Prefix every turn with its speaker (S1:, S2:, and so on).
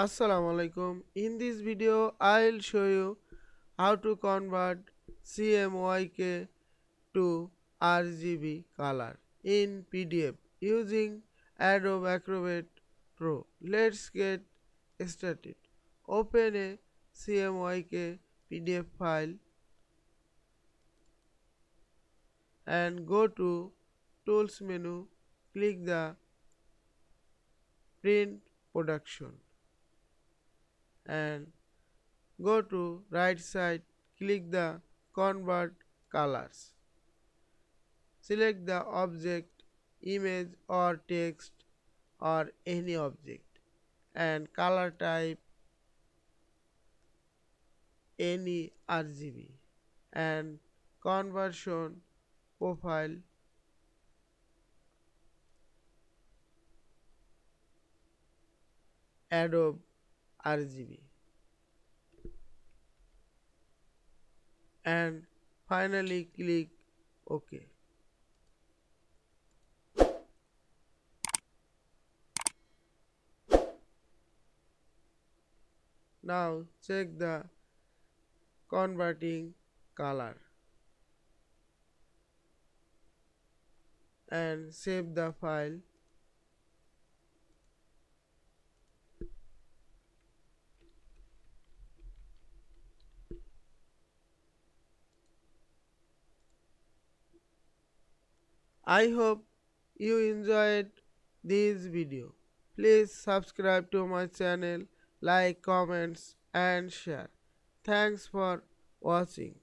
S1: Assalamu alaikum. In this video, I'll show you how to convert CMYK to RGB color in PDF using Adobe Acrobat Pro. Let's get started. Open a CMYK PDF file and go to Tools menu. Click the Print Production and go to right side, click the convert colors. Select the object, image or text or any object and color type any RGB and conversion profile Adobe RGB and finally click OK. Now check the converting color and save the file. I hope you enjoyed this video. Please subscribe to my channel, like, comments and share. Thanks for watching.